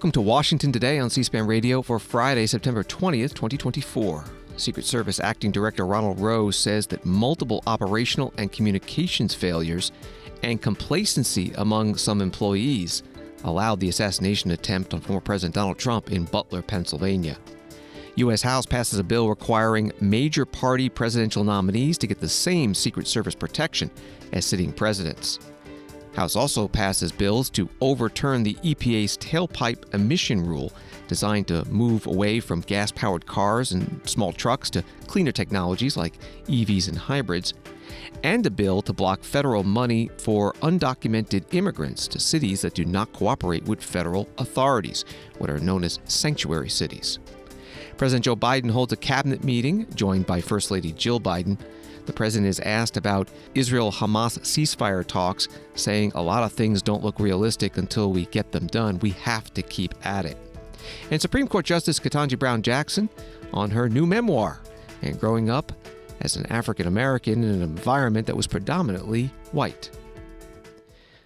Welcome to Washington Today on C-SPAN Radio for Friday, September 20th, 2024. Secret Service Acting Director Ronald Rowe says that multiple operational and communications failures and complacency among some employees allowed the assassination attempt on former President Donald Trump in Butler, Pennsylvania. U.S. House passes a bill requiring major party presidential nominees to get the same Secret Service protection as sitting presidents. House also passes bills to overturn the EPA's tailpipe emission rule designed to move away from gas-powered cars and small trucks to cleaner technologies like EVs and hybrids, and a bill to block federal money for undocumented immigrants to cities that do not cooperate with federal authorities, what are known as sanctuary cities. President Joe Biden holds a cabinet meeting, joined by First Lady Jill Biden. The president is asked about Israel-Hamas ceasefire talks, saying a lot of things don't look realistic until we get them done. We have to keep at it. And Supreme Court Justice Ketanji Brown Jackson on her new memoir and growing up as an African American in an environment that was predominantly white.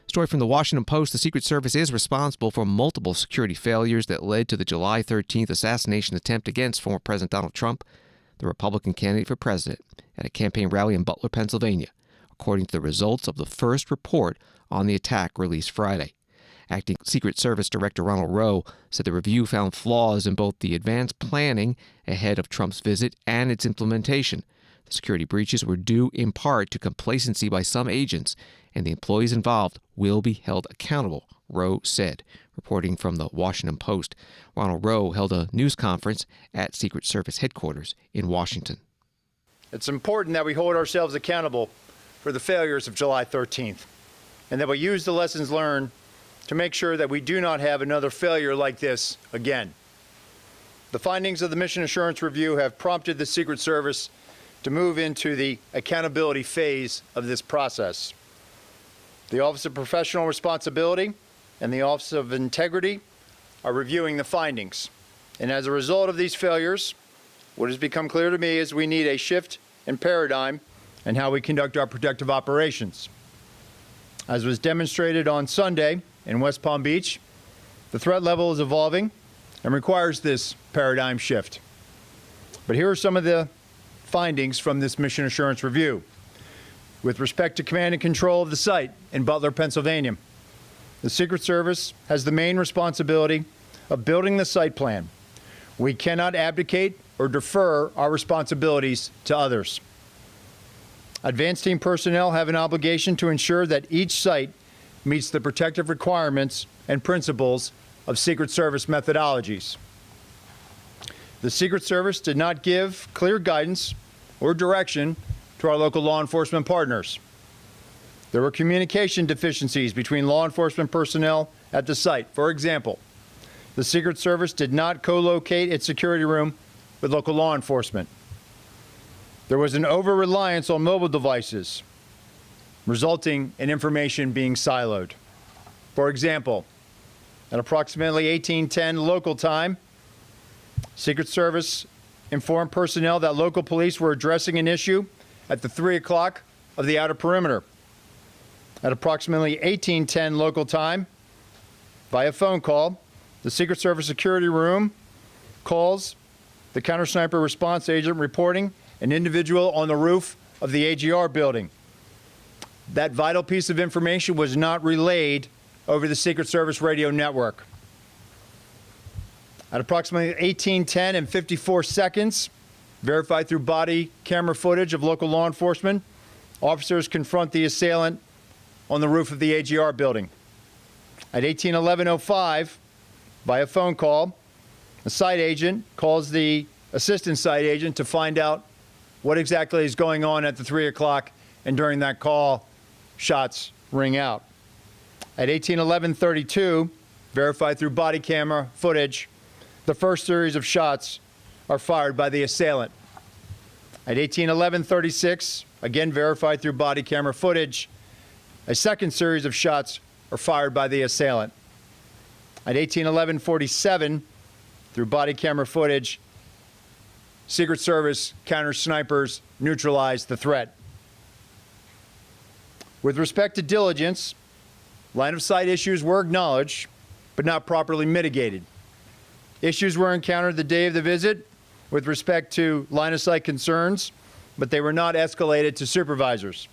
Story from the Washington Post: the Secret Service is responsible for multiple security failures that led to the July 13th assassination attempt against former President Donald Trump, the Republican candidate for president, at a campaign rally in Butler, Pennsylvania, according to the results of the first report on the attack released Friday. Acting Secret Service Director Ronald Rowe said the review found flaws in both the advanced planning ahead of Trump's visit and its implementation. The security breaches were due in part to complacency by some agents, and the employees involved will be held accountable, Rowe said. Reporting from the Washington Post, Ronald Rowe held a news conference at Secret Service headquarters in Washington. It's important that we hold ourselves accountable for the failures of July 13th, and that we use the lessons learned to make sure that we do not have another failure like this again. The findings of the Mission Assurance Review have prompted the Secret Service to move into the accountability phase of this process. The Office of Professional Responsibility and the Office of Integrity are reviewing the findings. And as a result of these failures, what has become clear to me is we need a shift in paradigm in how we conduct our protective operations. As was demonstrated on Sunday in West Palm Beach, the threat level is evolving and requires this paradigm shift. But here are some of the findings from this Mission Assurance Review. With respect to command and control of the site in Butler, Pennsylvania, the Secret Service has the main responsibility of building the site plan. We cannot abdicate or defer our responsibilities to others. Advanced team personnel have an obligation to ensure that each site meets the protective requirements and principles of Secret Service methodologies. The Secret Service did not give clear guidance or direction to our local law enforcement partners. There were communication deficiencies between law enforcement personnel at the site. For example, the Secret Service did not co-locate its security room with local law enforcement. There was an over-reliance on mobile devices, resulting in information being siloed. For example, at approximately 18:10 local time, Secret Service informed personnel that local police were addressing an issue at the 3 o'clock of the outer perimeter. At approximately 18:10 local time, via phone call, the Secret Service security room calls the counter-sniper response agent reporting an individual on the roof of the AGR building. That vital piece of information was not relayed over the Secret Service radio network. At approximately 18:10 and 54 seconds, verified through body camera footage of local law enforcement, officers confront the assailant on the roof of the AGR building. At 18:11:05, via phone call, the site agent calls the assistant site agent to find out what exactly is going on at the 3 o'clock, and during that call, shots ring out. At 18:11:32, verified through body camera footage, the first series of shots are fired by the assailant. At 18:11:36, again verified through body camera footage, a second series of shots are fired by the assailant. At 18:11:47, through body camera footage, Secret Service counter-snipers neutralized the threat. With respect to diligence, line-of-sight issues were acknowledged, but not properly mitigated. Issues were encountered the day of the visit with respect to line-of-sight concerns, but they were not escalated to supervisors.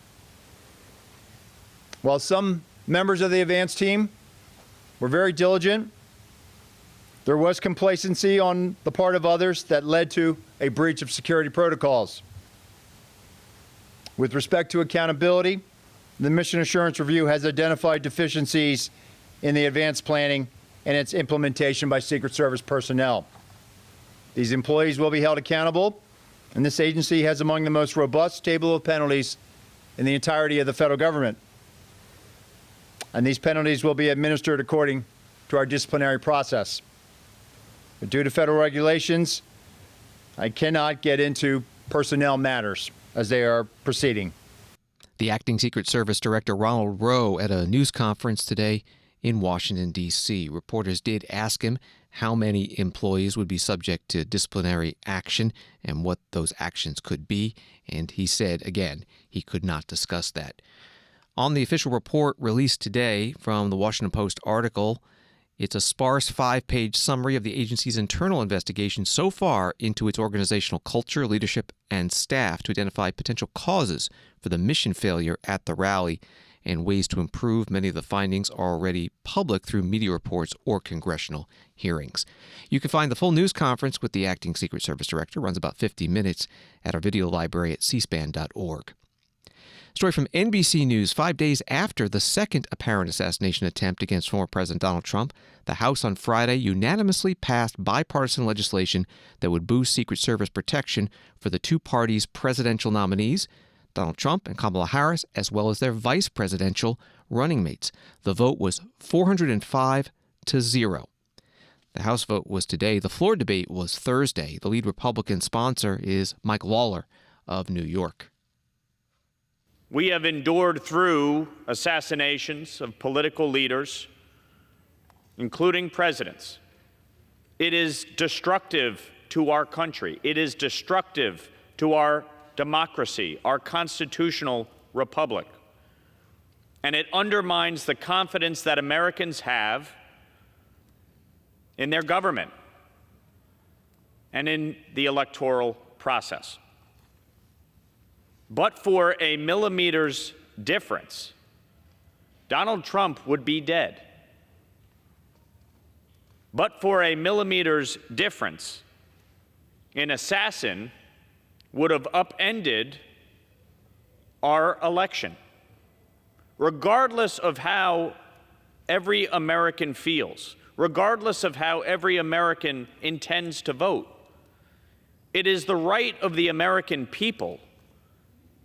While some members of the advance team were very diligent, there was complacency on the part of others that led to a breach of security protocols. With respect to accountability, the Mission Assurance Review has identified deficiencies in the advanced planning and its implementation by Secret Service personnel. These employees will be held accountable, and this agency has among the most robust table of penalties in the entirety of the federal government. And these penalties will be administered according to our disciplinary process. But due to federal regulations, I cannot get into personnel matters as they are proceeding. The acting Secret Service Director Ronald Rowe at a news conference today in Washington, D.C. Reporters did ask him how many employees would be subject to disciplinary action and what those actions could be, and he said, again, he could not discuss that. On the official report released today from the Washington Post article, it's a sparse 5-page summary of the agency's internal investigation so far into its organizational culture, leadership, and staff to identify potential causes for the mission failure at the rally and ways to improve. Many of the findings are already public through media reports or congressional hearings. You can find the full news conference with the acting Secret Service Director, runs about 50 minutes, at our video library at cspan.org. Story from NBC News. 5 days after the second apparent assassination attempt against former President Donald Trump, the House on Friday unanimously passed bipartisan legislation that would boost Secret Service protection for the two parties' presidential nominees, Donald Trump and Kamala Harris, as well as their vice presidential running mates. The vote was 405-0. The House vote was today. The floor debate was Thursday. The lead Republican sponsor is Mike Lawler of New York. We have endured through assassinations of political leaders, including presidents. It is destructive to our country. It is destructive to our democracy, our constitutional republic. And it undermines the confidence that Americans have in their government and in the electoral process. But for a millimeter's difference, Donald Trump would be dead. But for a millimeter's difference, an assassin would have upended our election. Regardless of how every American feels, regardless of how every American intends to vote, it is the right of the American people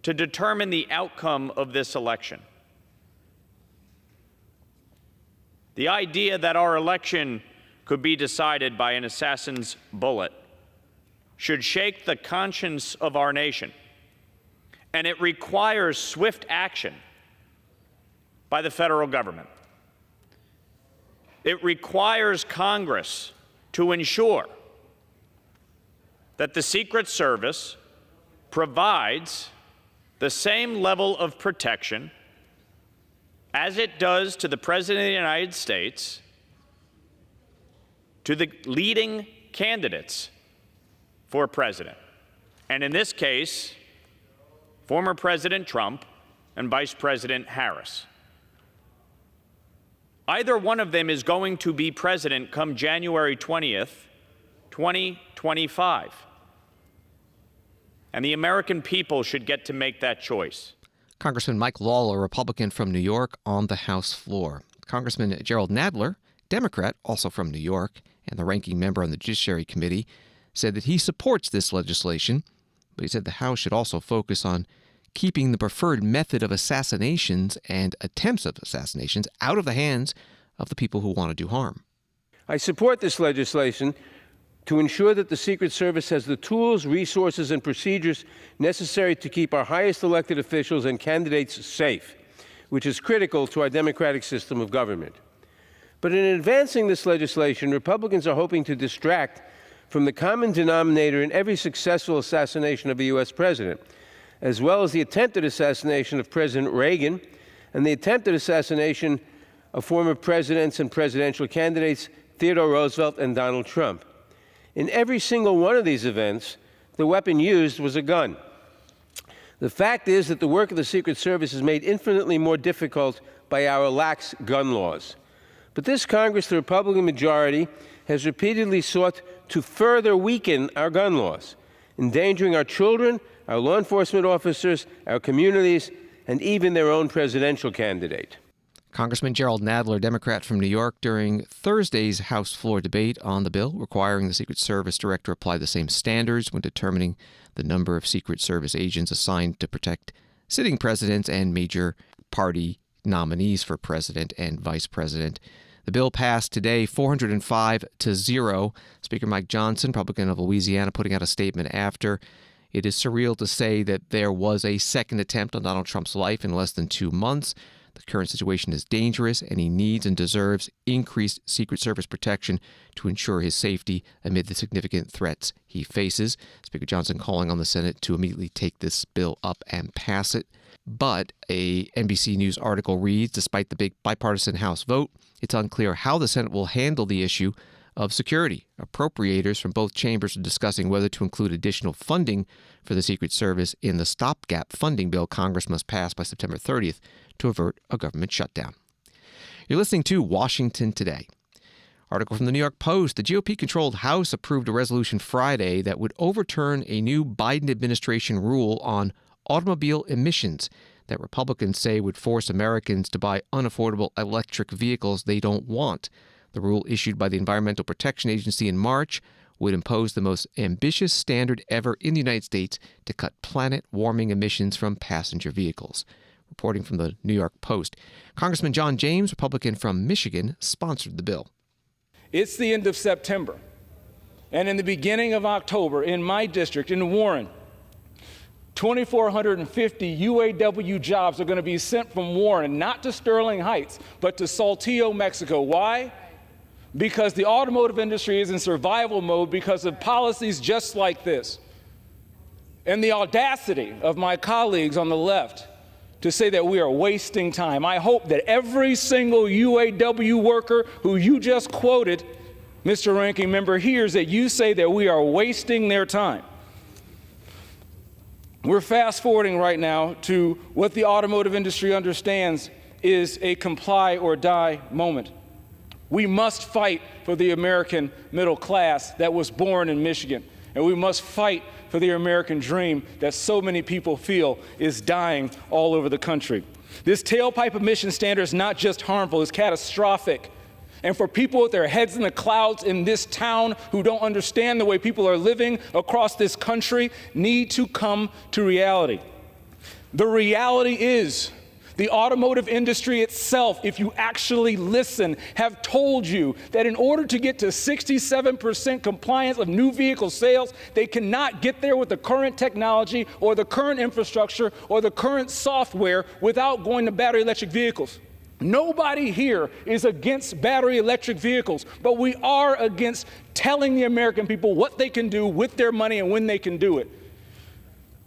to determine the outcome of this election. The idea that our election could be decided by an assassin's bullet should shake the conscience of our nation, and it requires swift action by the federal government. It requires Congress to ensure that the Secret Service provides the same level of protection as it does to the President of the United States, to the leading candidates for president. And in this case, former President Trump and Vice President Harris. Either one of them is going to be president come January 20th, 2025. And the American people should get to make that choice. Congressman Mike Lawler, Republican from New York, on the House floor. Congressman Gerald Nadler, Democrat, also from New York, and the ranking member on the Judiciary Committee, said that he supports this legislation, but he said the House should also focus on keeping the preferred method of assassinations and attempts of assassinations out of the hands of the people who want to do harm. I support this legislation to ensure that the Secret Service has the tools, resources, and procedures necessary to keep our highest elected officials and candidates safe, which is critical to our democratic system of government. But in advancing this legislation, Republicans are hoping to distract from the common denominator in every successful assassination of a U.S. president, as well as the attempted assassination of President Reagan and the attempted assassination of former presidents and presidential candidates Theodore Roosevelt and Donald Trump. In every single one of these events, the weapon used was a gun. The fact is that the work of the Secret Service is made infinitely more difficult by our lax gun laws. But this Congress, the Republican majority, has repeatedly sought to further weaken our gun laws, endangering our children, our law enforcement officers, our communities, and even their own presidential candidate. Congressman Gerald Nadler, Democrat from New York, during Thursday's House floor debate on the bill requiring the Secret Service director apply the same standards when determining the number of Secret Service agents assigned to protect sitting presidents and major party nominees for president and vice president. The bill passed today 405-0. Speaker Mike Johnson, Republican of Louisiana, putting out a statement after. It is surreal to say that there was a second attempt on Donald Trump's life in less than 2 months. The current situation is dangerous, and he needs and deserves increased Secret Service protection to ensure his safety amid the significant threats he faces. Speaker Johnson calling on the Senate to immediately take this bill up and pass it. But a NBC News article reads, despite the big bipartisan House vote, it's unclear how the Senate will handle the issue of security. Appropriators from both chambers are discussing whether to include additional funding for the Secret Service in the stopgap funding bill Congress must pass by September 30th to avert a government shutdown. You're listening to Washington Today. Article from the New York Post. The GOP-controlled House approved a resolution Friday that would overturn a new Biden administration rule on automobile emissions that Republicans say would force Americans to buy unaffordable electric vehicles they don't want. The rule, issued by the Environmental Protection Agency in March, would impose the most ambitious standard ever in the United States to cut planet-warming emissions from passenger vehicles. Reporting from the New York Post. Congressman John James, Republican from Michigan, sponsored the bill. It's the end of September, and in the beginning of October, in my district, in Warren, 2,450 UAW jobs are going to be sent from Warren, not to Sterling Heights, but to Saltillo, Mexico. Why? Because the automotive industry is in survival mode because of policies just like this. And the audacity of my colleagues on the left to say that we are wasting time. I hope that every single UAW worker who you just quoted, Mr. Ranking Member, hears that you say that we are wasting their time. We're fast forwarding right now to what the automotive industry understands is a comply or die moment. We must fight for the American middle class that was born in Michigan, and we must fight for the American dream that so many people feel is dying all over the country. This tailpipe emission standard is not just harmful, it's catastrophic. And for people with their heads in the clouds in this town who don't understand the way people are living across this country need to come to reality. The reality is the automotive industry itself, if you actually listen, have told you that in order to get to 67% compliance of new vehicle sales, they cannot get there with the current technology or the current infrastructure or the current software without going to battery electric vehicles. Nobody here is against battery electric vehicles, but we are against telling the American people what they can do with their money and when they can do it.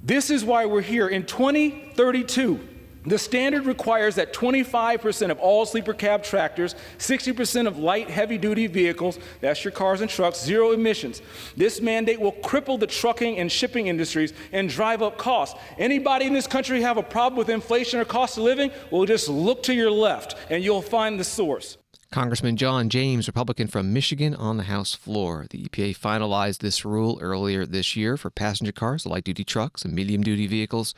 This is why we're here. In 2032, the standard requires that 25% of all sleeper cab tractors, 60% of light heavy-duty vehicles, that's your cars and trucks, zero emissions. This mandate will cripple the trucking and shipping industries and drive up costs. Anybody in this country have a problem with inflation or cost of living? Well, just look to your left and you'll find the source. Congressman John James, Republican from Michigan, on the House floor. The EPA finalized this rule earlier this year for passenger cars, light-duty trucks, and medium-duty vehicles.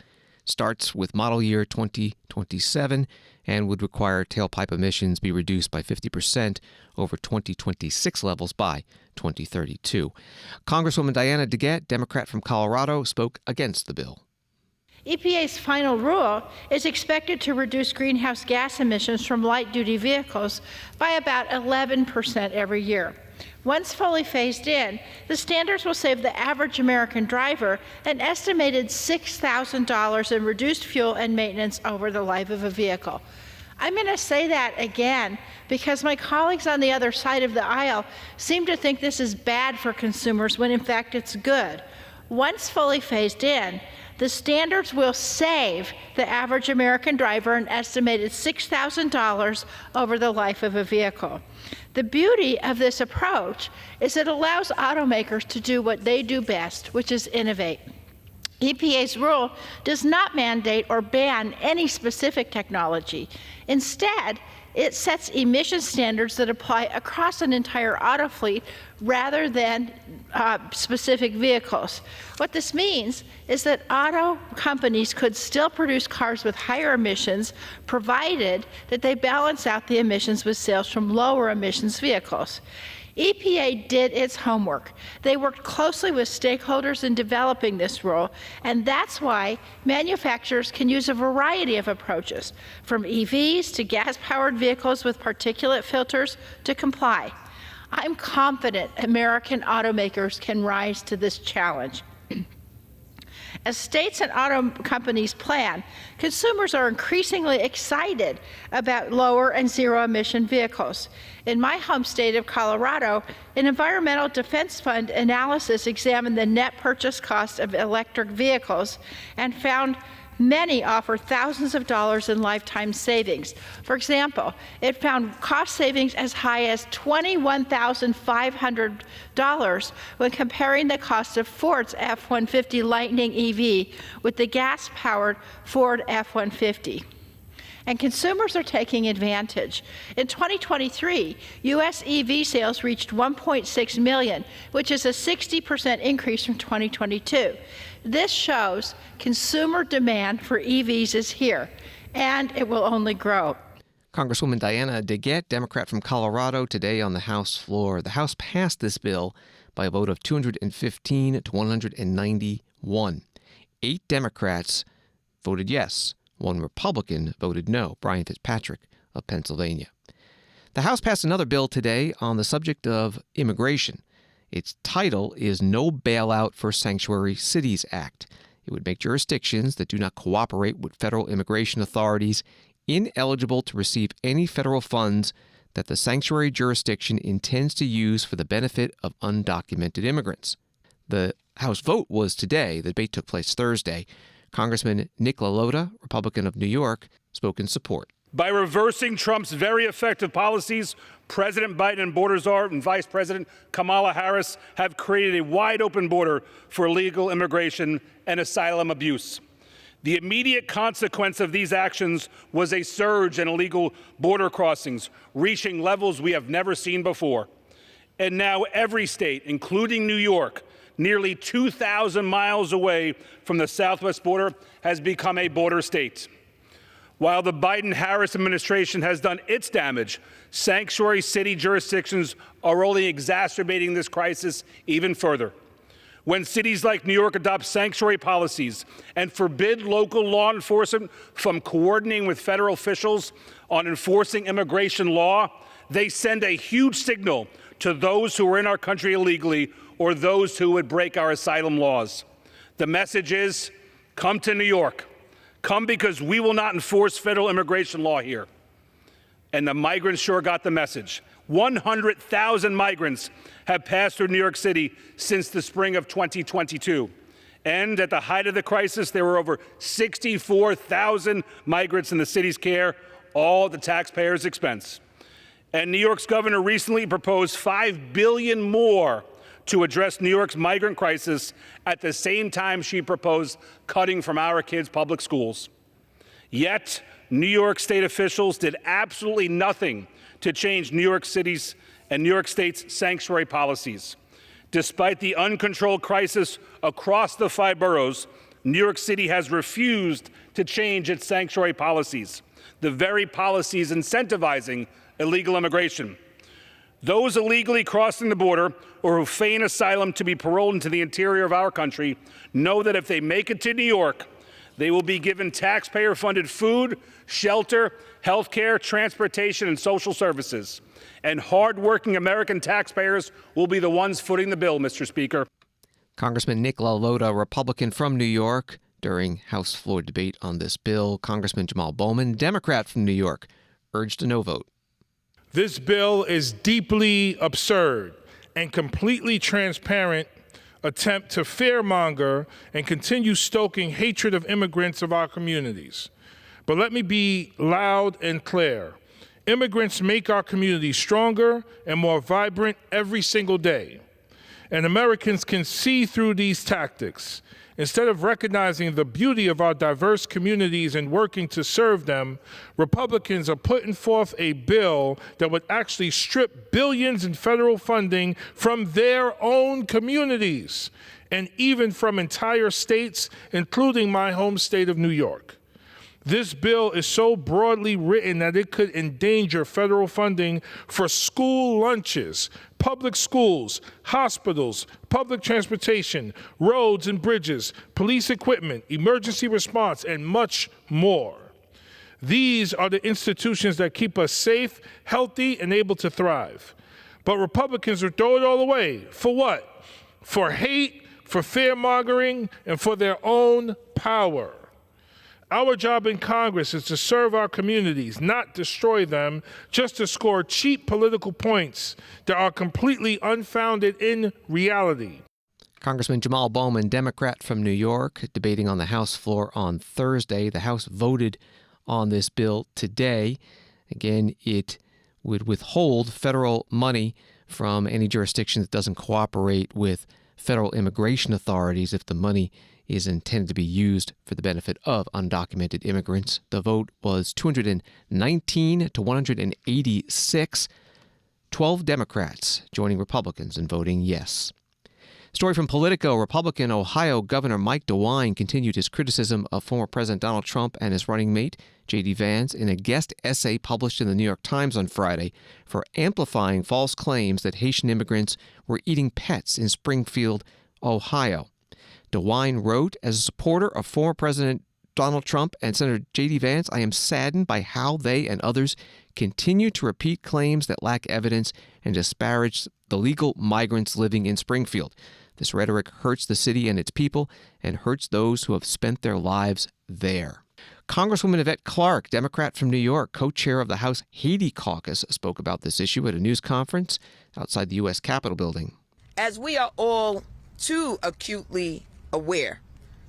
Starts with model year 2027 and would require tailpipe emissions be reduced by 50% over 2026 levels by 2032. Congresswoman Diana DeGette, Democrat from Colorado, spoke against the bill. EPA's final rule is expected to reduce greenhouse gas emissions from light-duty vehicles by about 11% every year. Once fully phased in, the standards will save the average American driver an estimated $6,000 in reduced fuel and maintenance over the life of a vehicle. I'm going to say that again because my colleagues on the other side of the aisle seem to think this is bad for consumers when in fact it's good. Once fully phased in, the standards will save the average American driver an estimated $6,000 over the life of a vehicle. The beauty of this approach is it allows automakers to do what they do best, which is innovate. EPA's rule does not mandate or ban any specific technology. Instead, it sets emission standards that apply across an entire auto fleet rather than specific vehicles. What this means is that auto companies could still produce cars with higher emissions, provided that they balance out the emissions with sales from lower emissions vehicles. EPA did its homework. They worked closely with stakeholders in developing this rule, and that's why manufacturers can use a variety of approaches, from EVs to gas-powered vehicles with particulate filters to comply. I'm confident American automakers can rise to this challenge. As states and auto companies plan, consumers are increasingly excited about lower and zero-emission vehicles. In my home state of Colorado, an Environmental Defense Fund analysis examined the net purchase cost of electric vehicles and found many offer thousands of dollars in lifetime savings. For example, it found cost savings as high as $21,500 when comparing the cost of Ford's F-150 Lightning EV with the gas-powered Ford F-150. And consumers are taking advantage. In 2023, U.S. EV sales reached 1.6 million, which is a 60% increase from 2022. This shows consumer demand for EVs is here, and it will only grow. Congresswoman Diana DeGette, Democrat from Colorado, today on the House floor. The House passed this bill by a vote of 215 to 191. 8 Democrats voted yes. 1 Republican voted no, Brian Fitzpatrick of Pennsylvania. The House passed another bill today on the subject of immigration. Its title is No Bailout for Sanctuary Cities Act. It would make jurisdictions that do not cooperate with federal immigration authorities ineligible to receive any federal funds that the sanctuary jurisdiction intends to use for the benefit of undocumented immigrants. The House vote was today. The debate took place Thursday. Congressman Nick LaLota, Republican of New York, spoke in support. By reversing Trump's very effective policies, President Biden and border czar and Vice President Kamala Harris have created a wide-open border for illegal immigration and asylum abuse. The immediate consequence of these actions was a surge in illegal border crossings, reaching levels we have never seen before. And now every state, including New York, nearly 2,000 miles away from the southwest border, has become a border state. While the Biden-Harris administration has done its damage, sanctuary city jurisdictions are only exacerbating this crisis even further. When cities like New York adopt sanctuary policies and forbid local law enforcement from coordinating with federal officials on enforcing immigration law, they send a huge signal to those who are in our country illegally or those who would break our asylum laws. The message is, come to New York. Come because we will not enforce federal immigration law here. And the migrants sure got the message. 100,000 migrants have passed through New York City since the spring of 2022. And at the height of the crisis, there were over 64,000 migrants in the city's care, all at the taxpayers' expense. And New York's governor recently proposed $5 billion more to address New York's migrant crisis at the same time she proposed cutting from our kids' public schools. Yet, New York state officials did absolutely nothing to change New York City's and New York State's sanctuary policies. Despite the uncontrolled crisis across the 5 boroughs, New York City has refused to change its sanctuary policies, the very policies incentivizing illegal immigration. Those illegally crossing the border or who feign asylum to be paroled into the interior of our country know that if they make it to New York, they will be given taxpayer-funded food, shelter, health care, transportation, and social services. And hard-working American taxpayers will be the ones footing the bill, Mr. Speaker. Congressman Nick LaLota, Republican from New York, during House floor debate on this bill. Congressman Jamal Bowman, Democrat from New York, urged a no vote. This bill is deeply absurd and completely transparent attempt to fearmonger and continue stoking hatred of immigrants of our communities. But let me be loud and clear. Immigrants make our communities stronger and more vibrant every single day. And Americans can see through these tactics. Instead of recognizing the beauty of our diverse communities and working to serve them, Republicans are putting forth a bill that would actually strip billions in federal funding from their own communities, and even from entire states, including my home state of New York. This bill is so broadly written that it could endanger federal funding for school lunches, public schools, hospitals, public transportation, roads and bridges, police equipment, emergency response, and much more. These are the institutions that keep us safe, healthy, and able to thrive. But Republicans will throw it all away. For what? For hate, for fear-mongering, and for their own power. Our job in Congress is to serve our communities, not destroy them, just to score cheap political points that are completely unfounded in reality. Congressman Jamal Bowman, Democrat from New York, debating on the House floor on Thursday. The House voted on this bill today. Again, it would withhold federal money from any jurisdiction that doesn't cooperate with federal immigration authorities if the money is intended to be used for the benefit of undocumented immigrants. The vote was 219 to 186, 12 Democrats joining Republicans in voting yes. Story from Politico. Republican Ohio Governor Mike DeWine continued his criticism of former President Donald Trump and his running mate, J.D. Vance, in a guest essay published in the New York Times on Friday for amplifying false claims that Haitian immigrants were eating pets in Springfield, Ohio. DeWine wrote, as a supporter of former President Donald Trump and Senator J.D. Vance, I am saddened by how they and others continue to repeat claims that lack evidence and disparage the legal migrants living in Springfield. This rhetoric hurts the city and its people and hurts those who have spent their lives there. Congresswoman Yvette Clarke, Democrat from New York, co-chair of the House Haiti Caucus, spoke about this issue at a news conference outside the U.S. Capitol building. As we are all too acutely aware,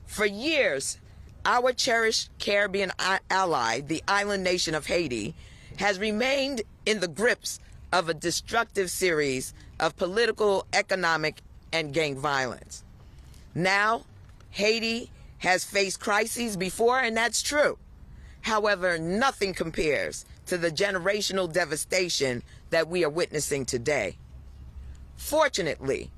for years, our cherished Caribbean ally, the island nation of Haiti, has remained in the grips of a destructive series of political, economic, and gang violence. Now, Haiti has faced crises before, and that's true. However, nothing compares to the generational devastation that we are witnessing today. Fortunately,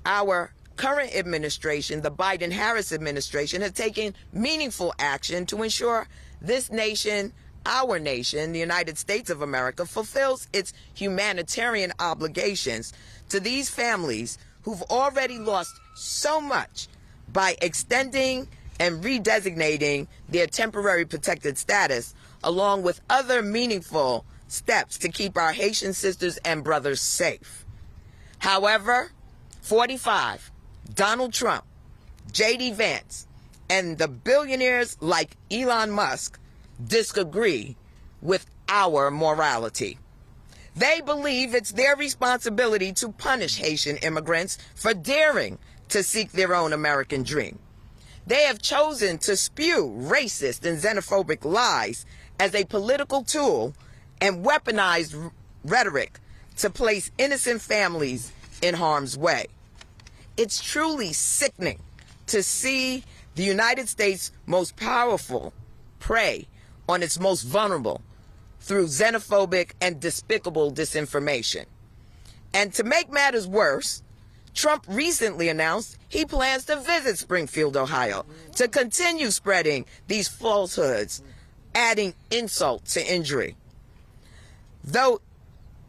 our current administration, the Biden-Harris administration, has taken meaningful action to ensure this nation, our nation, the United States of America, fulfills its humanitarian obligations to these families who've already lost so much by extending and redesignating their temporary protected status, along with other meaningful steps to keep our Haitian sisters and brothers safe. However, 45, Donald Trump, J.D. Vance, and the billionaires like Elon Musk disagree with our morality. They believe it's their responsibility to punish Haitian immigrants for daring to seek their own American dream. They have chosen to spew racist and xenophobic lies as a political tool and weaponized rhetoric to place innocent families in harm's way. It's truly sickening to see the United States' most powerful prey on its most vulnerable through xenophobic and despicable disinformation. And to make matters worse, Trump recently announced he plans to visit Springfield, Ohio, to continue spreading these falsehoods, adding insult to injury. Though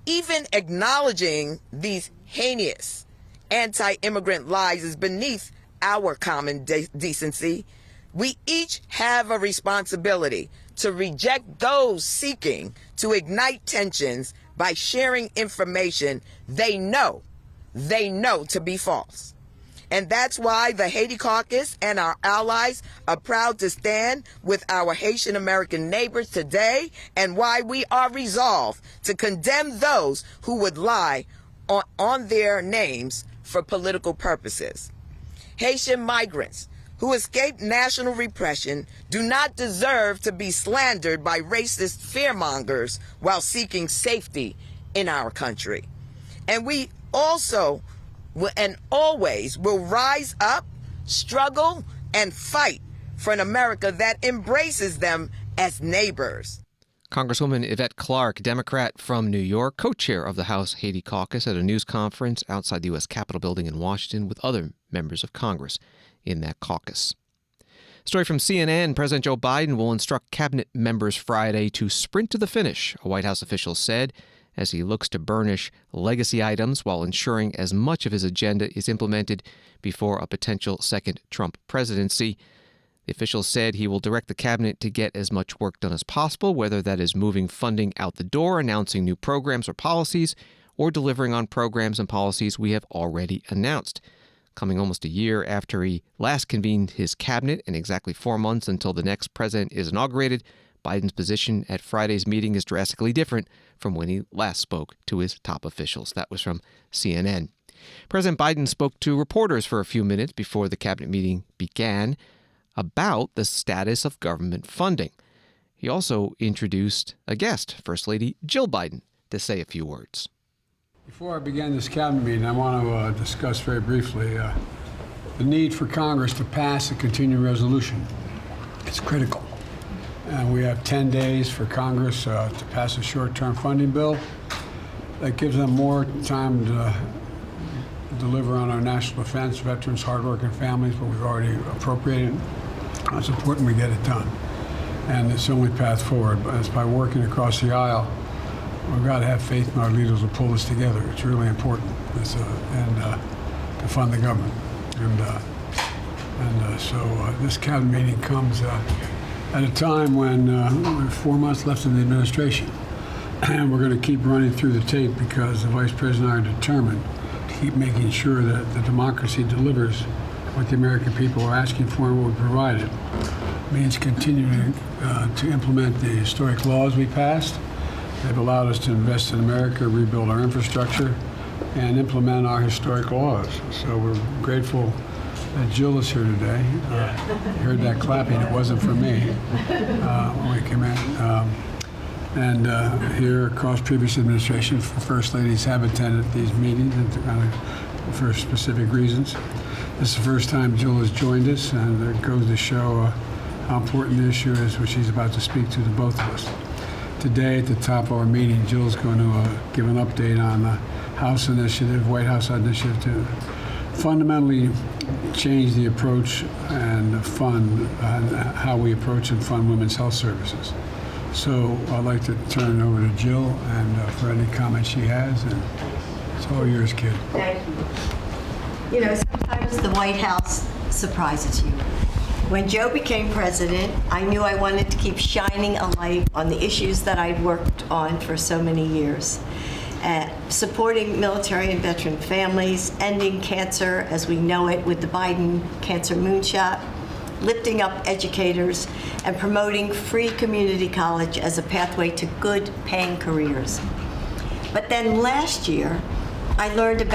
even acknowledging these heinous anti-immigrant lies is beneath our common decency, we each have a responsibility to reject those seeking to ignite tensions by sharing information they know to be false. And that's why the Haiti Caucus and our allies are proud to stand with our Haitian American neighbors today, and why we are resolved to condemn those who would lie on their names for political purposes. Haitian migrants who escaped national repression do not deserve to be slandered by racist fearmongers while seeking safety in our country. And we also and always will rise up, struggle, and fight for an America that embraces them as neighbors. Congresswoman Yvette Clarke, Democrat from New York, co-chair of the House Haiti Caucus, at a news conference outside the U.S. Capitol building in Washington with other members of Congress in that caucus. Story from CNN, President Joe Biden will instruct cabinet members Friday to sprint to the finish, a White House official said, as he looks to burnish legacy items while ensuring as much of his agenda is implemented before a potential second Trump presidency. The official said he will direct the cabinet to get as much work done as possible, whether that is moving funding out the door, announcing new programs or policies, or delivering on programs and policies we have already announced. Coming almost a year after he last convened his cabinet and exactly 4 months until the next president is inaugurated, Biden's position at Friday's meeting is drastically different from when he last spoke to his top officials. That was from CNN. President Biden spoke to reporters for a few minutes before the cabinet meeting began about the status of government funding. He also introduced a guest, First Lady Jill Biden, to say a few words. Before I begin this cabinet meeting, I want to discuss very briefly the need for Congress to pass a continuing resolution. It's critical. We have 10 days for Congress to pass a short-term funding bill that gives them more time to deliver on our national defense, veterans, hardworking families, what we've already appropriated. It's important we get it done. And it's the only path forward. But it's by working across the aisle. We've got to have faith in our leaders to pull this together. It's really important. And to fund the government. So this cabinet meeting comes at a time when we have 4 months left in the administration. And we're going to keep running through the tape because the Vice President and I are determined to keep making sure that the democracy delivers what the American people are asking for and what we provided. It means continuing to implement the historic laws we passed. They've allowed us to invest in America, rebuild our infrastructure, and implement our historic laws. So we're grateful that Jill is here today. You heard that clapping. It wasn't for me when we came in. Here across previous administration, First Ladies have attended these meetings for specific reasons. This is the first time Jill has joined us, and it goes to show how important the issue is, which she's about to speak to both of us. Today, at the top of our meeting, Jill's going to give an update on the House initiative, White House initiative, to fundamentally change the approach and fund how we approach and fund women's health services. So I'd like to turn it over to Jill and for any comments she has, and it's all yours, kid. Thank you. You know, sometimes the White House surprises you. When Joe became president, I knew I wanted to keep shining a light on the issues that I'd worked on for so many years. Supporting military and veteran families, ending cancer as we know it with the Biden Cancer Moonshot, lifting up educators, and promoting free community college as a pathway to good paying careers. But then last year, I learned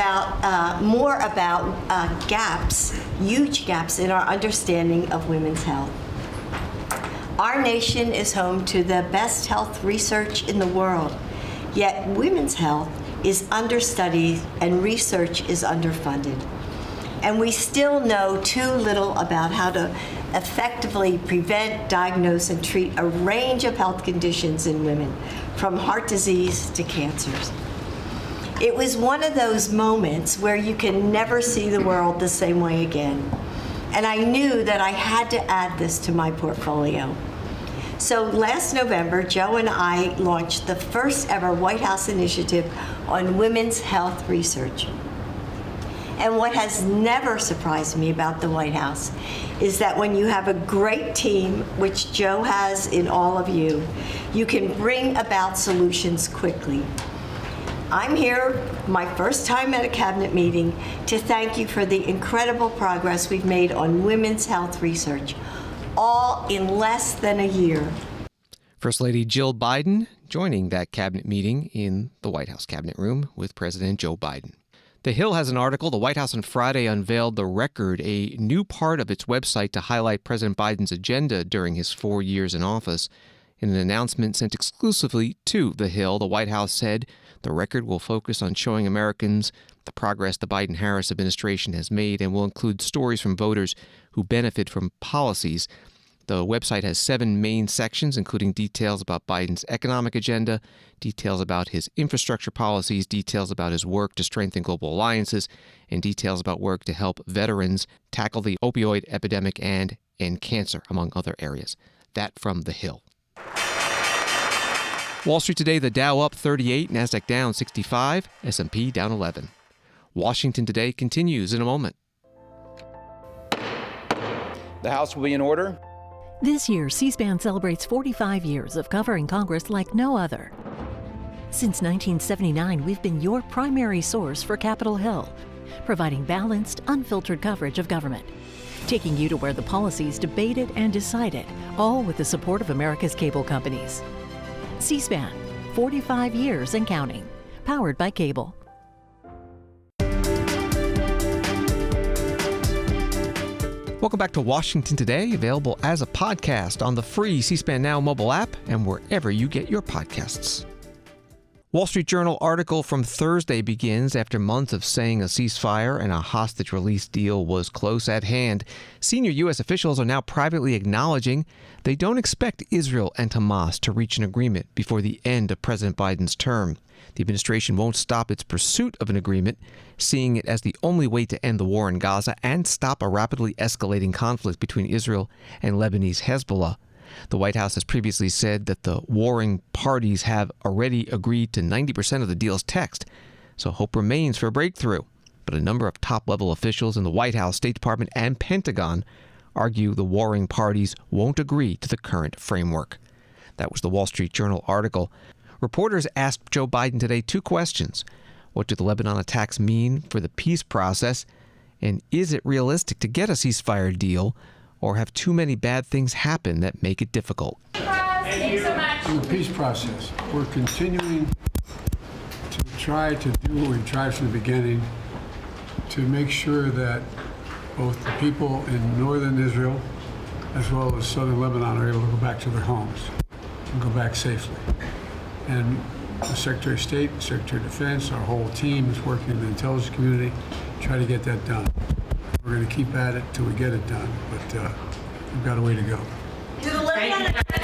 more about gaps, huge gaps in our understanding of women's health. Our nation is home to the best health research in the world, yet women's health is understudied and research is underfunded. And we still know too little about how to effectively prevent, diagnose, and treat a range of health conditions in women, from heart disease to cancers. It was one of those moments where you can never see the world the same way again. And I knew that I had to add this to my portfolio. So last November, Joe and I launched the first ever White House initiative on women's health research. And what has never surprised me about the White House is that when you have a great team, which Joe has in all of you, you can bring about solutions quickly. I'm here, my first time at a cabinet meeting, to thank you for the incredible progress we've made on women's health research, all in less than a year. First Lady Jill Biden joining that cabinet meeting in the White House Cabinet Room with President Joe Biden. The Hill has an article. The White House on Friday unveiled The Record, a new part of its website to highlight President Biden's agenda during his 4 years in office. In an announcement sent exclusively to The Hill, the White House said The Record will focus on showing Americans the progress the Biden-Harris administration has made and will include stories from voters who benefit from policies. The website has 7 main sections, including details about Biden's economic agenda, details about his infrastructure policies, details about his work to strengthen global alliances, and details about work to help veterans tackle the opioid epidemic and end cancer, among other areas. That from The Hill. Wall Street today, the Dow up 38, NASDAQ down 65, S&P down 11. Washington today continues in a moment. The House will be in order. This year, C-SPAN celebrates 45 years of covering Congress like no other. Since 1979, we've been your primary source for Capitol Hill, providing balanced, unfiltered coverage of government, taking you to where the policy's debated and decided, all with the support of America's cable companies. C-SPAN, 45 years and counting, powered by cable. Welcome back to Washington Today, available as a podcast on the free C-SPAN Now mobile app and wherever you get your podcasts. Wall Street Journal article from Thursday begins after months of saying a ceasefire and a hostage release deal was close at hand. Senior U.S. officials are now privately acknowledging they don't expect Israel and Hamas to reach an agreement before the end of President Biden's term. The administration won't stop its pursuit of an agreement, seeing it as the only way to end the war in Gaza and stop a rapidly escalating conflict between Israel and Lebanese Hezbollah. The White House has previously said that the warring parties have already agreed to 90% of the deal's text, so hope remains for a breakthrough. But a number of top-level officials in the White House, State Department, and Pentagon argue the warring parties won't agree to the current framework. That was the Wall Street Journal article. Reporters asked Joe Biden today 2 questions. What do the Lebanon attacks mean for the peace process? And is it realistic to get a ceasefire deal, or have too many bad things happen that make it difficult? Thank you so much. In the peace process, we're continuing to try to do what we tried from the beginning to make sure that both the people in northern Israel as well as southern Lebanon are able to go back to their homes and go back safely. And the Secretary of State, the Secretary of Defense, our whole team is working in the intelligence community to try to get that done. We're going to keep at it till we get it done, but we've got a way to go. To the Lebanon. Thank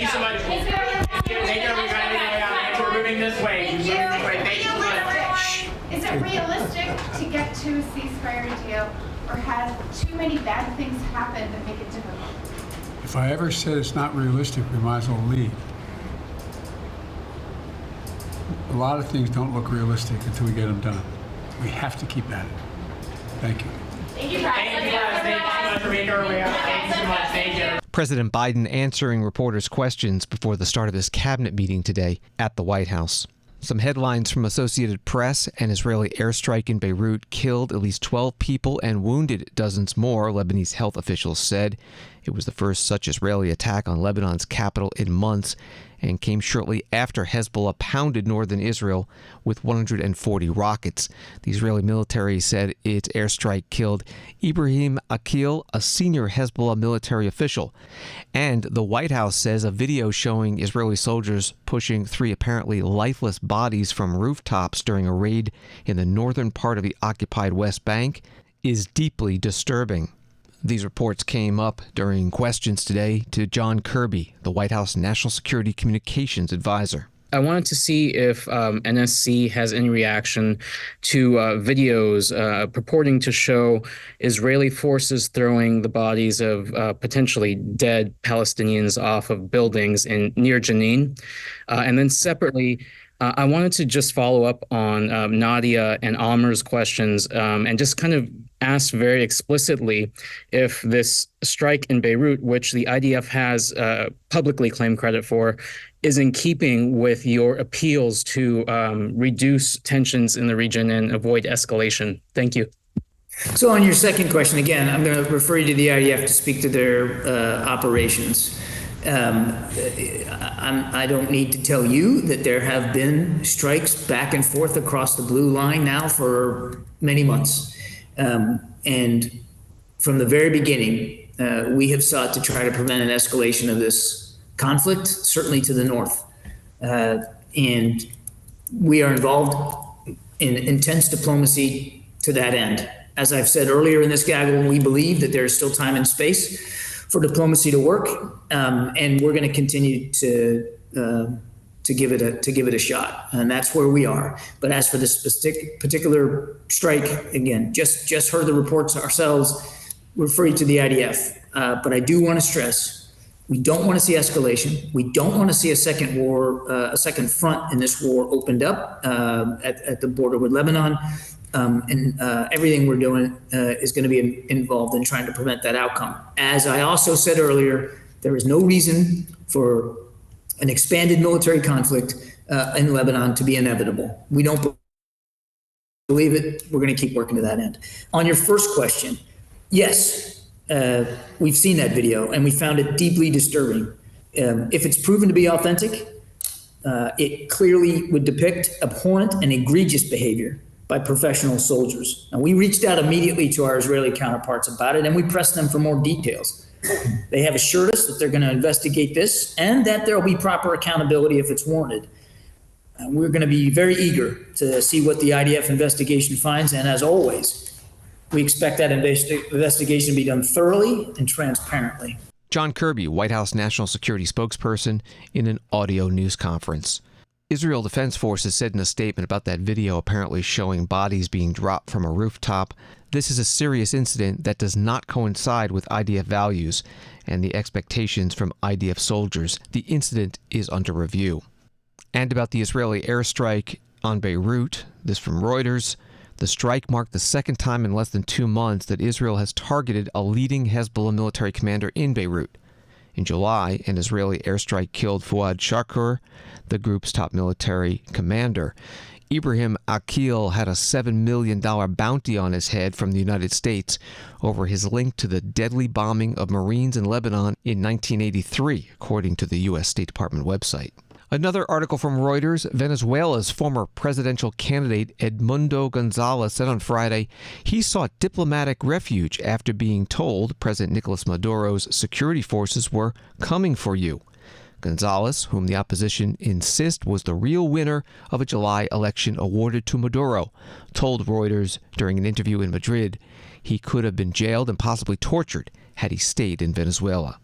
you so much. Thank you, everybody. We're moving this way. Is it realistic to get to a ceasefire deal, or have too many bad things happen that make it difficult? If I ever said it's not realistic, we might as well leave. A lot of things don't look realistic until we get them done. We have to keep at it. Thank you. Thank you, President. Thank you so much for being here. Thank you so much. Thank you. President Biden answering reporters' questions before the start of his cabinet meeting today at the White House. Some headlines from Associated Press: an Israeli airstrike in Beirut killed at least 12 people and wounded dozens more, Lebanese health officials said. It was the first such Israeli attack on Lebanon's capital in months and came shortly after Hezbollah pounded northern Israel with 140 rockets. The Israeli military said its airstrike killed Ibrahim Akil, a senior Hezbollah military official. And the White House says a video showing Israeli soldiers pushing 3 apparently lifeless bodies from rooftops during a raid in the northern part of the occupied West Bank is deeply disturbing. These reports came up during questions today to John Kirby, the White House National Security Communications Advisor. I wanted to see if NSC has any reaction to videos purporting to show Israeli forces throwing the bodies of potentially dead Palestinians off of buildings near Jenin. And then separately, I wanted to just follow up on Nadia and Amer's questions and just kind of ask very explicitly if this strike in Beirut, which the IDF has publicly claimed credit for, is in keeping with your appeals to reduce tensions in the region and avoid escalation. Thank you. So on your second question, again, I'm going to refer you to the IDF to speak to their operations. I don't need to tell you that there have been strikes back and forth across the blue line now for many months. And from the very beginning, we have sought to try to prevent an escalation of this conflict, certainly to the north. And we are involved in intense diplomacy to that end. As I've said earlier in this gaggle, we believe that there is still time and space for diplomacy to work, and we're going to continue to give it a shot, and that's where we are. But as for this particular strike, again, just heard the reports ourselves. We're free to the IDF, but I do want to stress we don't want to see escalation. We don't want to see a second war, a second front in this war opened up at the border with Lebanon. And everything we're doing is going to be involved in trying to prevent that outcome. As I also said earlier, there is no reason for an expanded military conflict in Lebanon to be inevitable. We don't believe it. We're going to keep working to that end. On your first question, yes, we've seen that video and we found it deeply disturbing. If it's proven to be authentic, it clearly would depict abhorrent and egregious behavior by professional soldiers. And we reached out immediately to our Israeli counterparts about it, and we pressed them for more details. They have assured us that they're going to investigate this and that there will be proper accountability if it's warranted. And we're going to be very eager to see what the IDF investigation finds, and as always, we expect that investigation to be done thoroughly and transparently. John Kirby, White House National Security spokesperson, in an audio news conference. Israel Defense Forces said in a statement about that video apparently showing bodies being dropped from a rooftop, "This is a serious incident that does not coincide with IDF values and the expectations from IDF soldiers. The incident is under review." And about the Israeli airstrike on Beirut, this from Reuters, the strike marked the second time in less than 2 months that Israel has targeted a leading Hezbollah military commander in Beirut. In July, an Israeli airstrike killed Fuad Shakur, the group's top military commander. Ibrahim Akil had a $7 million bounty on his head from the United States over his link to the deadly bombing of Marines in Lebanon in 1983, according to the U.S. State Department website. Another article from Reuters, Venezuela's former presidential candidate Edmundo Gonzalez said on Friday he sought diplomatic refuge after being told President Nicolas Maduro's security forces were coming for you. Gonzalez, whom the opposition insist was the real winner of a July election awarded to Maduro, told Reuters during an interview in Madrid he could have been jailed and possibly tortured had he stayed in Venezuela.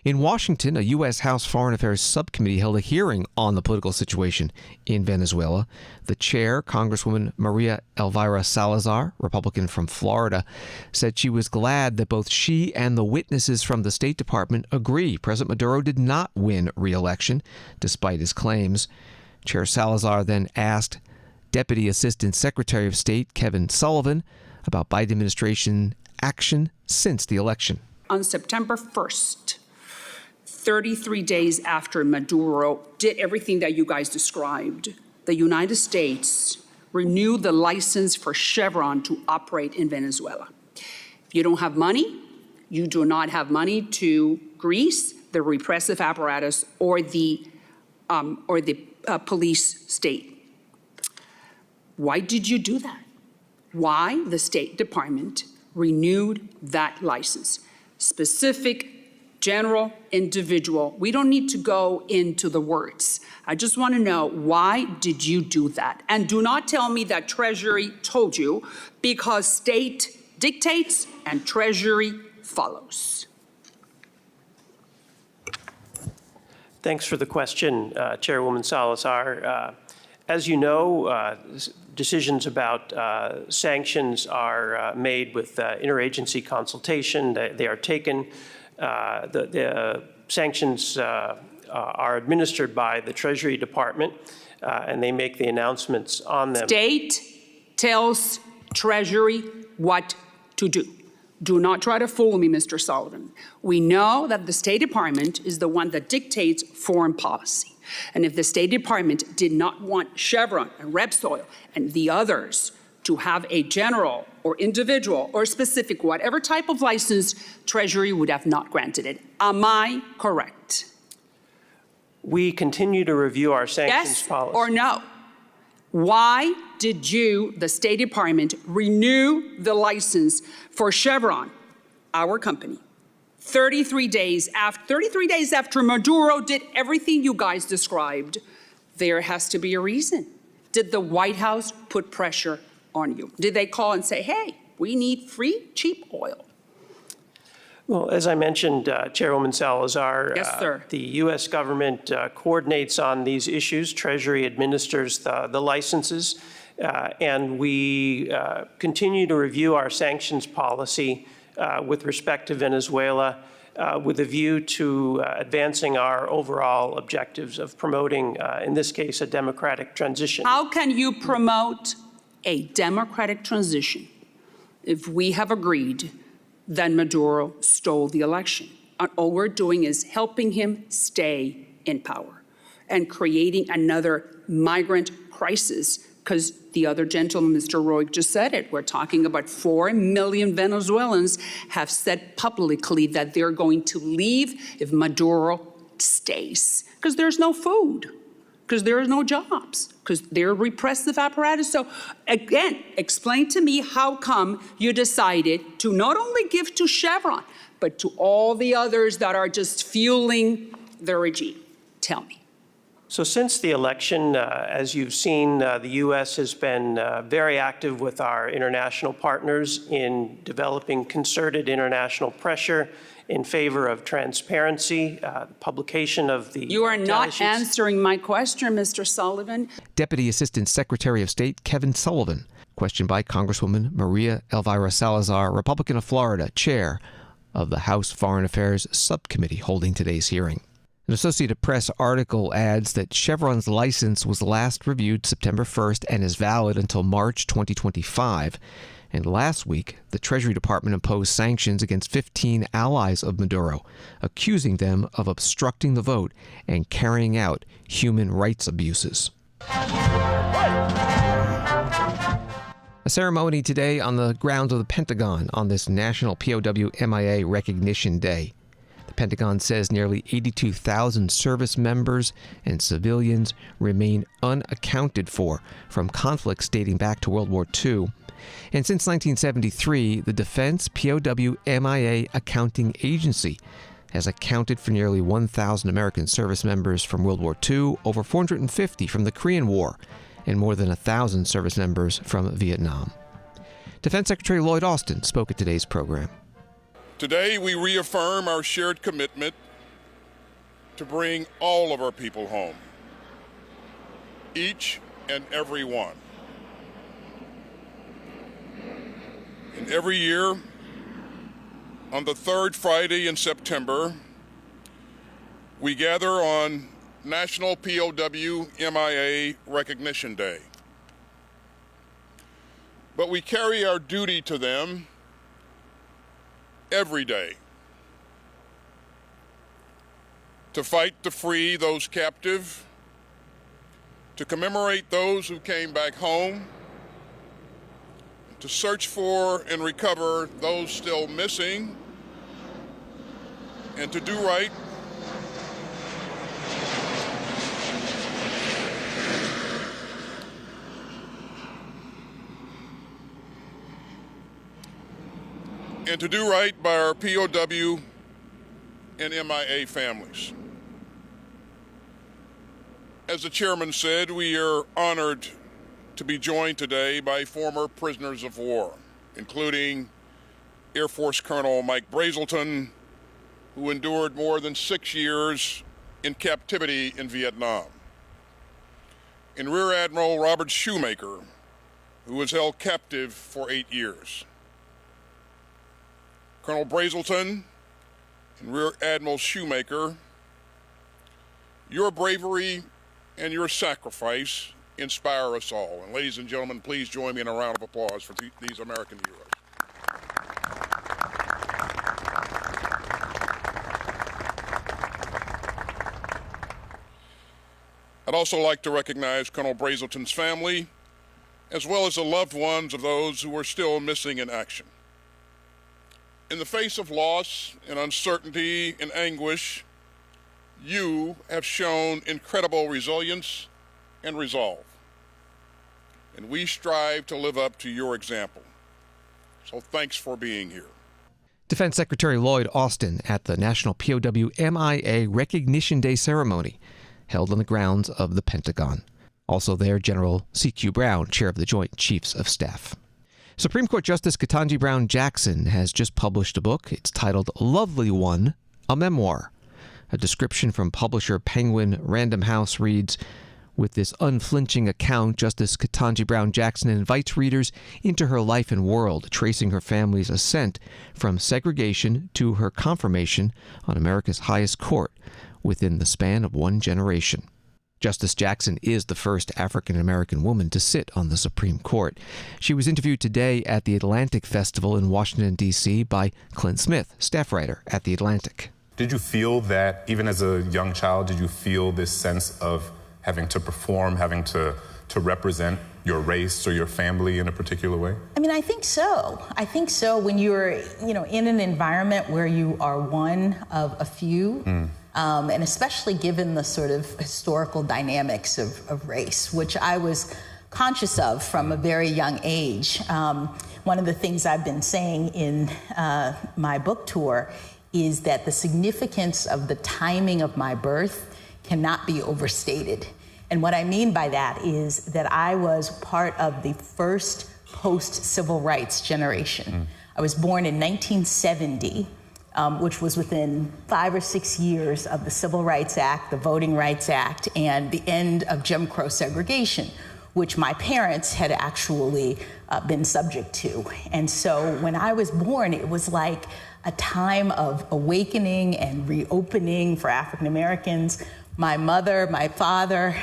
In Washington, a U.S. House Foreign Affairs Subcommittee held a hearing on the political situation in Venezuela. The chair, Congresswoman Maria Elvira Salazar, Republican from Florida, said she was glad that both she and the witnesses from the State Department agree President Maduro did not win re-election, despite his claims. Chair Salazar then asked Deputy Assistant Secretary of State Kevin Sullivan about Biden administration action since the election. On September 1st, 33 days after Maduro did everything that you guys described, the United States renewed the license for Chevron to operate in Venezuela. If you don't have money, you do not have money to grease the repressive apparatus or the police state. Why did you do that? Why the State Department renewed that license? Specific, general, individual. We don't need to go into the words. I just want to know, why did you do that? And do not tell me that Treasury told you, because state dictates and Treasury follows. Thanks for the question, Chairwoman Salazar. As you know, decisions about sanctions are made with interagency consultation. They are taken. The sanctions are administered by the Treasury Department, and they make the announcements on them. State tells Treasury what to do. Do not try to fool me, Mr. Sullivan. We know that the State Department is the one that dictates foreign policy. And if the State Department did not want Chevron and Repsol and the others to have a general or individual or specific, whatever type of license, Treasury would have not granted it. Am I correct? We continue to review our sanctions policy. Yes or no? Why did you, the State Department, renew the license for Chevron, our company, 33 days after Maduro did everything you guys described? There has to be a reason. Did the White House put pressure on you? Did they call and say, hey, we need free, cheap oil? Well, as I mentioned, Chairwoman Salazar, yes, sir. The U.S. government coordinates on these issues. Treasury administers the licenses, and we continue to review our sanctions policy with respect to Venezuela with a view to advancing our overall objectives of promoting, in this case, a democratic transition. How can you promote a democratic transition if we have agreed that Maduro stole the election? And all we're doing is helping him stay in power and creating another migrant crisis, because the other gentleman, Mr. Rowe, just said it. We're talking about 4 million Venezuelans have said publicly that they're going to leave if Maduro stays, because there's no food, because there are no jobs, because they're repressive apparatus. So again, explain to me how come you decided to not only give to Chevron, but to all the others that are just fueling the regime. Tell me. So since the election, as you've seen, the U.S. has been very active with our international partners in developing concerted international pressure in favor of transparency, publication of the You are not answering my question, Mr. Sullivan. Deputy Assistant Secretary of State Kevin Sullivan, questioned by Congresswoman Maria Elvira Salazar, Republican of Florida, chair of the House Foreign Affairs Subcommittee holding today's hearing. An Associated Press article adds that Chevron's license was last reviewed September 1st and is valid until March 2025. And last week, the Treasury Department imposed sanctions against 15 allies of Maduro, accusing them of obstructing the vote and carrying out human rights abuses. A ceremony today on the grounds of the Pentagon on this National POW MIA Recognition Day. The Pentagon says nearly 82,000 service members and civilians remain unaccounted for from conflicts dating back to World War II. And since 1973, the Defense POW MIA Accounting Agency has accounted for nearly 1,000 American service members from World War II, over 450 from the Korean War, and more than 1,000 service members from Vietnam. Defense Secretary Lloyd Austin spoke at today's program. Today, we reaffirm our shared commitment to bring all of our people home, each and every one. And every year, on the third Friday in September, we gather on National POW MIA Recognition Day. But we carry our duty to them every day to fight to free those captive, to commemorate those who came back home, to search for and recover those still missing, and to do right by our POW and MIA families. As the chairman said, we are honored to be joined today by former prisoners of war, including Air Force Colonel Mike Brazelton, who endured more than 6 years in captivity in Vietnam, and Rear Admiral Robert Shoemaker, who was held captive for 8 years. Colonel Brazelton and Rear Admiral Shoemaker, your bravery and your sacrifice inspire us all. And ladies and gentlemen, please join me in a round of applause for these American heroes. I'd also like to recognize Colonel Brazelton's family as well as the loved ones of those who are still missing in action. In the face of loss and uncertainty and anguish, you have shown incredible resilience and resolve, and we strive to live up to your example. So thanks for being here. Defense Secretary Lloyd Austin at the National POW MIA Recognition Day ceremony held on the grounds of the Pentagon. Also there, General C.Q. Brown, chair of the Joint Chiefs of Staff. Supreme Court Justice Ketanji Brown Jackson has just published a book. It's titled Lovely One, a Memoir. A description from publisher Penguin Random House reads, with this unflinching account, Justice Ketanji Brown Jackson invites readers into her life and world, tracing her family's ascent from segregation to her confirmation on America's highest court within the span of one generation. Justice Jackson is the first African-American woman to sit on the Supreme Court. She was interviewed today at the Atlantic Festival in Washington, D.C. by Clint Smith, staff writer at The Atlantic. Did you feel that, even as a young child, did you feel this sense of having to perform, having to represent your race or your family in a particular way? I mean, I think so. I think so when you're, in an environment where you are one of a few, and especially given the sort of historical dynamics of race, which I was conscious of from a very young age. One of the things I've been saying in my book tour is that the significance of the timing of my birth cannot be overstated. And what I mean by that is that I was part of the first post-civil rights generation. I was born in 1970, which was within 5 or 6 years of the Civil Rights Act, the Voting Rights Act, and the end of Jim Crow segregation, which my parents had actually been subject to. And so when I was born, it was like a time of awakening and reopening for African Americans. My mother, my father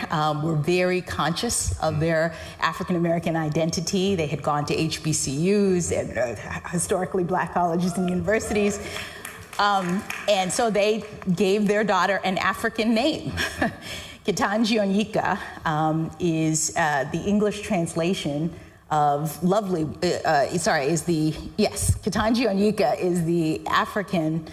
were very conscious of their African-American identity. They had gone to HBCUs and historically black colleges and universities. And so they gave their daughter an African name. Ketanji Onyeka is the English translation of lovely, Ketanji Onyeka is the African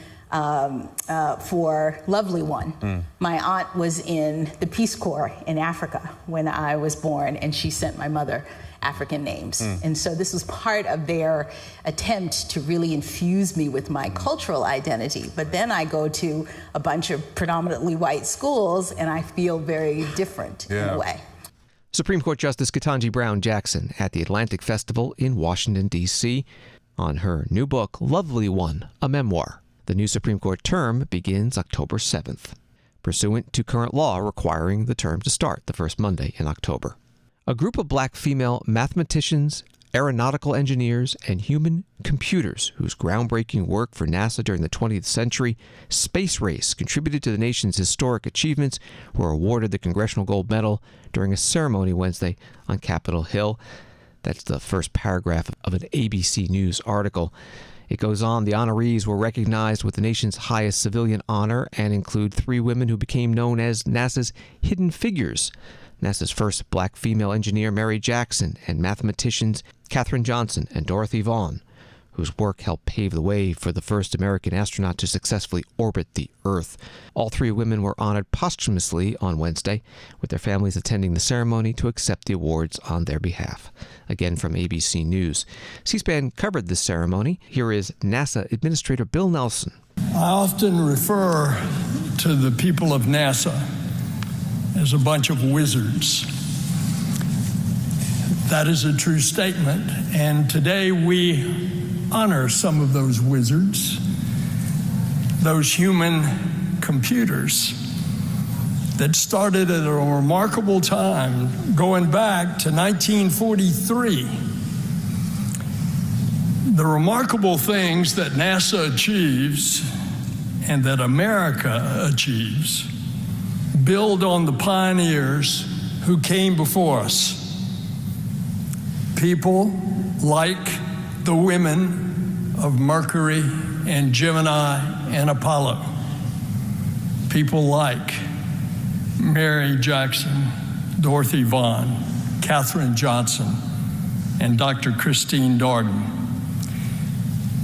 for lovely one. My aunt was in the Peace Corps in Africa when I was born, and she sent my mother African names. And so this was part of their attempt to really infuse me with my cultural identity. But then I go to a bunch of predominantly white schools, and I feel very different in a way. Supreme Court Justice Ketanji Brown Jackson at the Atlantic Festival in Washington, D.C. on her new book, Lovely One, a Memoir. The new Supreme Court term begins October 7th, pursuant to current law requiring the term to start the first Monday in October. A group of black female mathematicians, aeronautical engineers, and human computers whose groundbreaking work for NASA during the 20th century space race contributed to the nation's historic achievements were awarded the Congressional Gold Medal during a ceremony Wednesday on Capitol Hill. That's the first paragraph of an ABC News article. It goes on, the honorees were recognized with the nation's highest civilian honor and include 3 women who became known as NASA's Hidden Figures. NASA's first black female engineer, Mary Jackson, and mathematicians Katherine Johnson and Dorothy Vaughan, whose work helped pave the way for the first American astronaut to successfully orbit the Earth. All 3 women were honored posthumously on Wednesday, with their families attending the ceremony to accept the awards on their behalf. Again from ABC News. C-SPAN covered this ceremony. Here is NASA Administrator Bill Nelson. I often refer to the people of NASA as a bunch of wizards. That is a true statement, and today we honor some of those wizards, those human computers that started at a remarkable time going back to 1943. The remarkable things that NASA achieves and that America achieves build on the pioneers who came before us. People like the women of Mercury and Gemini and Apollo. People like Mary Jackson, Dorothy Vaughan, Katherine Johnson, and Dr. Christine Darden.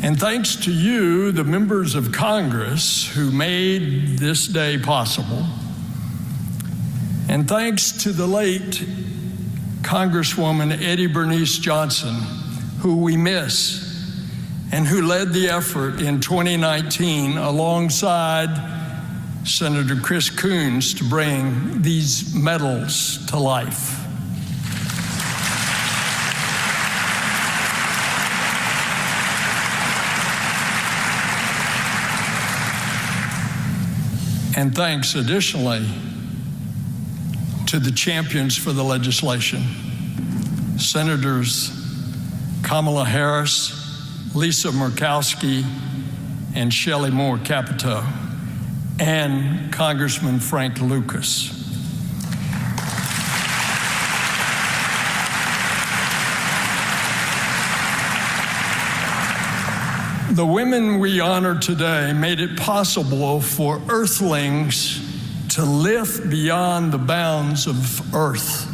And thanks to you, the members of Congress who made this day possible. And thanks to the late Congresswoman Eddie Bernice Johnson, who we miss, and who led the effort in 2019 alongside Senator Chris Coons to bring these medals to life. And thanks additionally to the champions for the legislation, Senators Kamala Harris, Lisa Murkowski, and Shelley Moore Capito, and Congressman Frank Lucas. The women we honor today made it possible for Earthlings to lift beyond the bounds of Earth,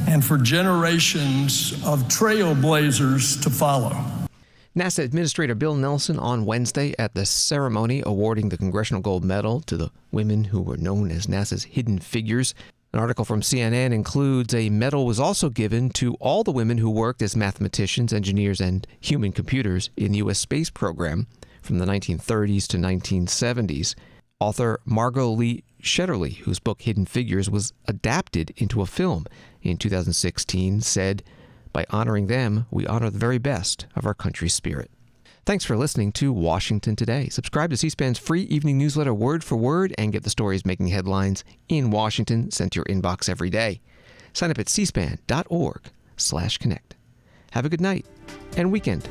and for generations of trailblazers to follow. NASA Administrator Bill Nelson on Wednesday at the ceremony awarding the Congressional Gold Medal to the women who were known as NASA's hidden figures. An article from CNN includes a medal was also given to all the women who worked as mathematicians, engineers, and human computers in the U.S. space program from the 1930s to 1970s. Author Margot Lee Shetterly, whose book Hidden Figures was adapted into a film in 2016, said, "By honoring them, we honor the very best of our country's spirit." Thanks for listening to Washington Today. Subscribe to C-SPAN's free evening newsletter Word for Word and get the stories making headlines in Washington sent to your inbox every day. Sign up at cspan.org/connect. Have a good night and weekend.